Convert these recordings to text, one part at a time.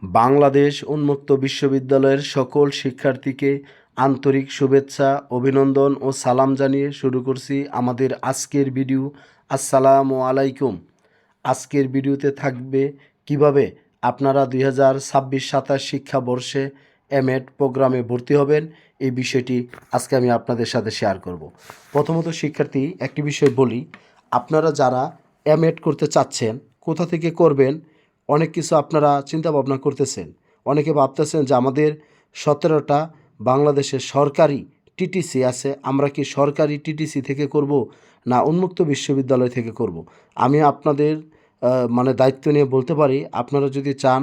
বাংলাদেশ উন্মুক্ত বিশ্ববিদ্যালয়ের সকল শিক্ষার্থীকে আন্তরিক শুভেচ্ছা, অভিনন্দন ও সালাম জানিয়ে শুরু করছি আমাদের আজকের ভিডিও। আসসালামু আলাইকুম। আজকের ভিডিওতে থাকবে কিভাবে আপনারা 2026-27 শিক্ষাবর্ষে এমএড প্রোগ্রামে ভর্তি হবেন, এই বিষয়টি আজকে আমি আপনাদের সাথে শেয়ার করব। প্রথমত শিক্ষার্থী, একটি বিষয় বলি, আপনারা যারা এমএড করতে চাচ্ছেন, কোথা থেকে করবেন, অনেক কিছু আপনারা চিন্তা ভাবনা করতেছেন। অনেকে ভাবতেছেন যে আমাদের 17টা বাংলাদেশের সরকারি টিটিসি আছে, আমরা কি সরকারি টিটিসি থেকে করব না উন্মুক্ত বিশ্ববিদ্যালয় থেকে করব। আমি আপনাদের দায়িত্ব নিয়ে বলতে পারি, আপনারা যদি চান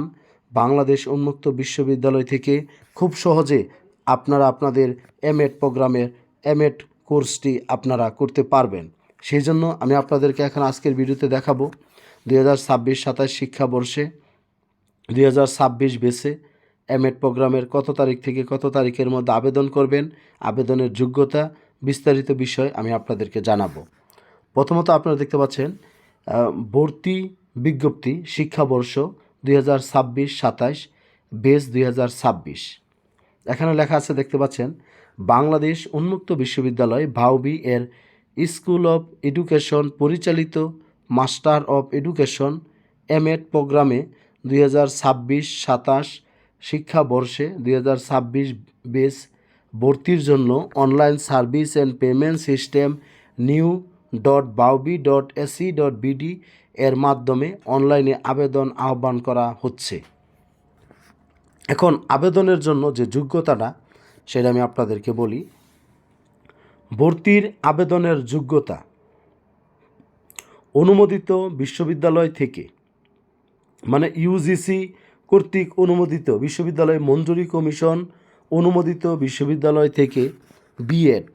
বাংলাদেশ উন্মুক্ত বিশ্ববিদ্যালয় থেকে খুব সহজে আপনারা আপনাদের এমএড প্রোগ্রামের এমএড কোর্সটি আপনারা করতে পারবেন। সেই জন্য আমি আপনাদেরকে এখন আজকের ভিডিওতে দেখাবো 2026-27 শিক্ষাবর্ষে 2026 বেসে এমএড প্রোগ্রামের কত তারিখ থেকে কত তারিখের মধ্যে আবেদন করবেন, আবেদনের যোগ্যতা, বিস্তারিত বিষয় আমি আপনাদেরকে জানাবো। প্রথমত আপনারা দেখতে পাচ্ছেন ভর্তি বিজ্ঞপ্তি শিক্ষাবর্ষ 2026-27 বেস 2026। এখানে লেখা আছে, দেখতে পাচ্ছেন, বাংলাদেশ উন্মুক্ত বিশ্ববিদ্যালয় ভাউবি এর স্কুল অফ এডুকেশন পরিচালিত মাস্টার অফ এডুকেশন এমএড প্রোগ্রামে 2026-27 শিক্ষাবর্ষে 2026 বেস ভর্তির জন্য online service and payment system new.baubi.ac.bd এর মাধ্যমে অনলাইনে আবেদন আহ্বান করা হচ্ছে। এখন আবেদনের জন্য যে যোগ্যতাটা সেটা আমি আপনাদেরকে বলি। ভর্তির আবেদনের যোগ্যতা অনুমোদিত বিশ্ববিদ্যালয় থেকে, মানে ইউজিসি কর্তৃক অনুমোদিত বিশ্ববিদ্যালয় মঞ্জুরি কমিশন অনুমোদিত বিশ্ববিদ্যালয় থেকে বিএড,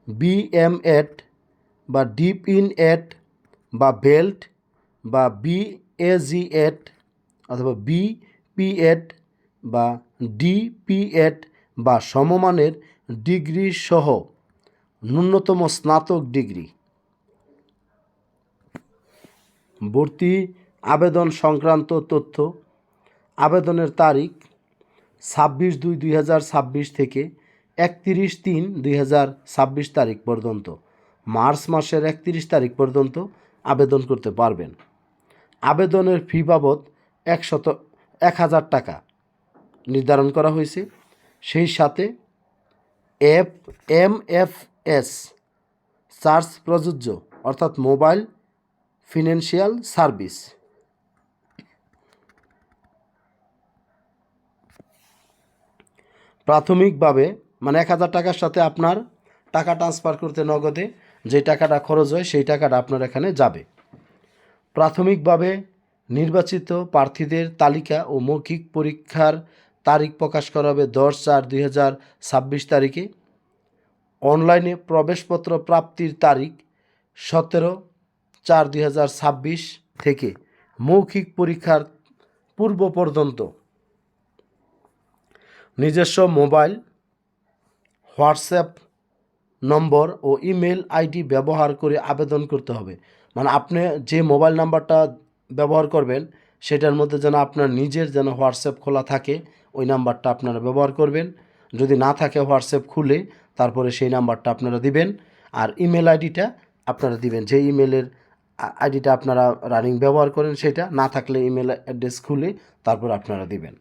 বিএমএড বা ডিপ ইন এড বা বেল্ট বা বিএজিএড অথবা বিপিএড বা ডিপিএড বা সমমানের ডিগ্রি সহ ন্যূনতম স্নাতক ডিগ্রি। ভর্তি আবেদন সংক্রান্ত তথ্য: আবেদনের তারিখ 26/2/2026 থেকে 31/3/2026 তারিখ পর্যন্ত, মার্চ মাসের 31 তারিখ পর্যন্ত আবেদন করতে পারবেন। আবেদনের ফি বাবদ 1,000 টাকা নির্ধারণ করা হয়েছে। সেই সাথে MFS চার্জ প্রযোজ্য, অর্থাৎ মোবাইল ফিনান্সিয়াল সার্ভিস। প্রাথমিকভাবে 1,000 টাকার সাথে আপনার টাকা ট্রান্সফার করতে নগদে যে টাকাটা খরচ হয় সেই টাকাটা আপনার এখানে যাবে। প্রাথমিকভাবে নির্বাচিত প্রার্থীদের তালিকা ও মৌখিক পরীক্ষার তারিখ প্রকাশ করা হবে 10/4/2026 তারিখে। অনলাইনে প্রবেশপত্র প্রাপ্তির তারিখ 17/4/2026 থেকে মৌখিক পরীক্ষার পূর্ব পর্যন্ত নিজস্ব মোবাইল, হোয়াটসঅ্যাপ নম্বর ও ইমেল আইডি ব্যবহার করে আবেদন করতে হবে। আপনি যে মোবাইল নাম্বারটা ব্যবহার করবেন সেটার মধ্যে যেন আপনার নিজের যেন হোয়াটসঅ্যাপ খোলা থাকে, ওই নাম্বারটা আপনারা ব্যবহার করবেন। যদি না থাকে হোয়াটসঅ্যাপ খুলে তারপরে সেই নাম্বারটা আপনারা দিবেন। আর ইমেল আইডিটা আপনারা দিবেন, যে ইমেলের আইডিটা আপনারা রানিং ব্যবহার করেন সেটা, না থাকলে ইমেল অ্যাড্রেস খুলে তারপর আপনারা দিবেন।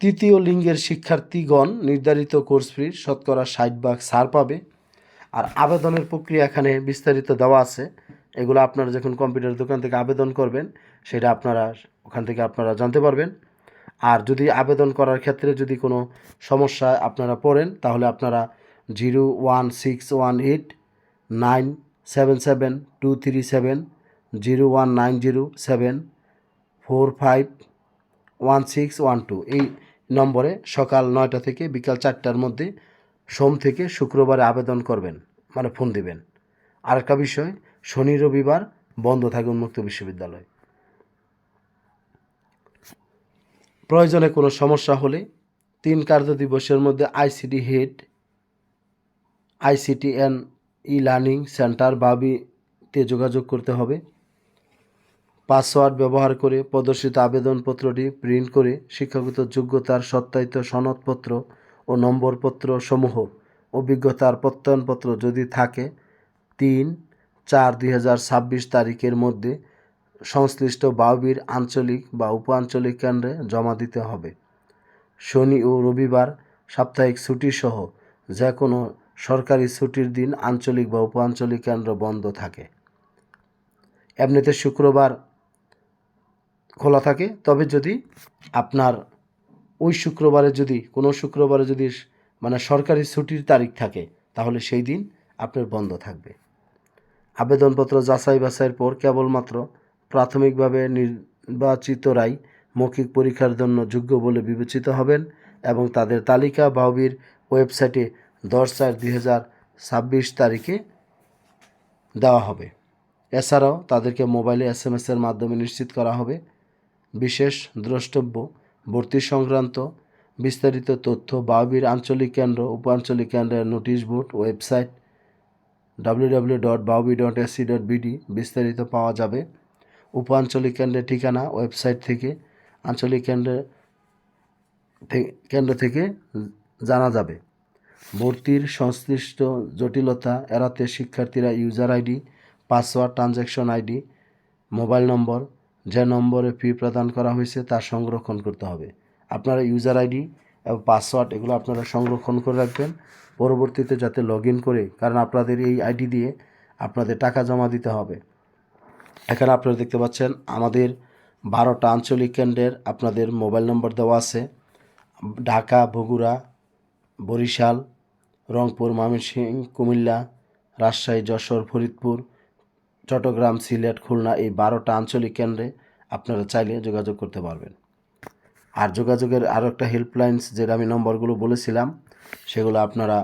তৃতীয় লিঙ্গের শিক্ষার্থীগণ নির্ধারিত কোর্স ফির 60% ছাড় পাবে। আর আবেদনের প্রক্রিয়া এখানে বিস্তারিত দেওয়া আছে, এগুলো আপনারা যখন কম্পিউটার দোকান থেকে আবেদন করবেন সেটা আপনারা ওখান থেকে আপনারা জানতে পারবেন। আর যদি আবেদন করার ক্ষেত্রে যদি কোনো সমস্যায় আপনারা পড়েন তাহলে আপনারা 01618977237 01907451612 এই নম্বরে সকাল 9টা থেকে বিকাল 4টার মধ্যে সোম থেকে শুক্রবারে আবেদন করবেন, ফোন দিবেন। আরেকটা বিষয়, শনি রবিবার বন্ধ থাকে উন্মুক্ত বিশ্ববিদ্যালয়। প্রয়োজনে কোনো সমস্যা হলে 3 কার্যদিবসের মধ্যে ICT head, ICTN e learning centre ভাউবিতে যোগাযোগ করতে হবে। পাসওয়ার্ড ব্যবহার করে প্রদর্শিত আবেদনপত্রটি প্রিন্ট করে শিক্ষাগত যোগ্যতার সত্যায়িত সনদপত্র ও নম্বরপত্র সমূহ অভিজ্ঞতার প্রত্যয়নপত্র যদি থাকে ৩/৪/২০২৬ তারিখের মধ্যে সংশ্লিষ্ট বাউবির আঞ্চলিক বা উপ আঞ্চলিক কেন্দ্রে জমা দিতে হবে। শনি ও রবিবার সাপ্তাহিক ছুটি সহ যে কোনো সরকারি ছুটির দিন আঞ্চলিক বা উপ আঞ্চলিক কেন্দ্র বন্ধ থাকে। এমনিতে শুক্রবার খোলা থাকে, তবে যদি আপনার ওই শুক্রবারে যদি কোনো শুক্রবারে যদি মানে সরকারি ছুটির তারিখ থাকে তাহলে সেই দিন আপনার বন্ধ থাকবে। আবেদনপত্র যাচাই বাছাইয়ের পর কেবলমাত্র প্রাথমিকভাবে নির্বাচিতরাই মৌখিক পরীক্ষার জন্য যোগ্য বলে বিবেচিত হবেন এবং তাদের তালিকা বাউবির ওয়েবসাইটে 10/4/2026 তারিখে দেওয়া হবে। এছাড়াও তাদেরকে মোবাইলে SMS-এর মাধ্যমে নিশ্চিত করা হবে। বিশেষ দ্রষ্টব্য, ভর্তি সংক্রান্ত বিস্তারিত তথ্য বাউবির আঞ্চলিক কেন্দ্র উপ আঞ্চলিক কেন্দ্রের নোটিশ বোর্ড ওয়েবসাইট www.baubi.ac.bd বিস্তারিত পাওয়া যাবে। উপ আঞ্চলিক কেন্দ্রের ঠিকানা ওয়েবসাইট থেকে আঞ্চলিক কেন্দ্র থেকে জানা যাবে। ভর্তির সংশ্লিষ্ট জটিলতা এড়াতে শিক্ষার্থীরা user ID, password, transaction ID, mobile নম্বর, যে নম্বরে ফি প্রদান করা হয়েছে তা সংরক্ষণ করতে হবে। আপনারা ইউজার আইডি এবং পাসওয়ার্ড এগুলো আপনারা সংরক্ষণ করে রাখবেন পরবর্তীতে যাতে লগ ইন করে, কারণ আপনাদের এই আইডি দিয়ে আপনাদের টাকা জমা দিতে হবে। এখানে আপনারা দেখতে পাচ্ছেন আমাদের 12টা আঞ্চলিক কেন্দ্রের আপনাদের মোবাইল নম্বর দেওয়া আছে। ঢাকা, বগুড়া, বরিশাল, রংপুর, ময়মনসিংহ, কুমিল্লা, রাজশাহী, যশোর, ফরিদপুর, চট্টগ্রাম, সিলেট, খুলনা এই 12টা আঞ্চলিক কেন্দ্রে আপনারা চাইলে যোগাযোগ করতে পারবেন। আর যোগাযোগের আরও একটা হেল্পলাইন্স যেটা আমি নম্বরগুলো বলেছিলাম সেগুলো আপনারা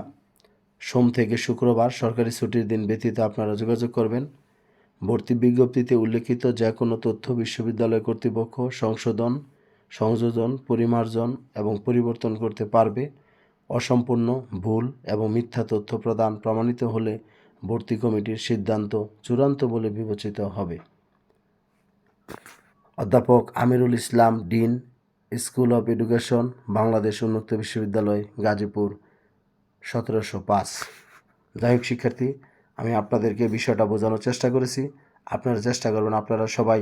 সোম থেকে শুক্রবার সরকারি ছুটির দিন ব্যতীত আপনারা যোগাযোগ করবেন। ভর্তি বিজ্ঞপ্তিতে উল্লেখিত যে কোনো তথ্য বিশ্ববিদ্যালয় কর্তৃপক্ষ সংযোজন, পরিমার্জন এবং পরিবর্তন করতে পারবে। অসম্পূর্ণ, ভুল এবং মিথ্যা তথ্য প্রদান প্রমাণিত হলে ভর্তি কমিটির সিদ্ধান্ত চূড়ান্ত বলে বিবেচিত হবে। অধ্যাপক Amirul Islam, dean, school of education, Bangladesh উন্মুক্ত বিশ্ববিদ্যালয়, গাজীপুর, 1705। যাই হোক শিক্ষার্থী, আমি আপনাদেরকে বিষয়টা বোঝানোর চেষ্টা করেছি। আপনারা চেষ্টা করবেন আপনারা সবাই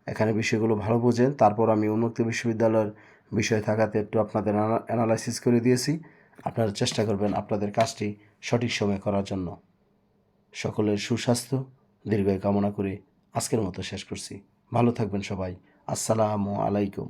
এখানে বিষয়গুলো ভালো বোঝেন। তারপর আমি উন্মুক্ত বিশ্ববিদ্যালয়ের বিষয় থাকাতে একটু আপনাদের অ্যানালাইসিস করে দিয়েছি। আপনারা চেষ্টা করবেন আপনাদের কাজটি সঠিক সময়ে করার জন্য। সকলের সুস্বাস্থ্য দীর্ঘায়ু কামনা করে আজকের মতো শেষ করছি। ভালো থাকবেন সবাই। আসসালামু আলাইকুম।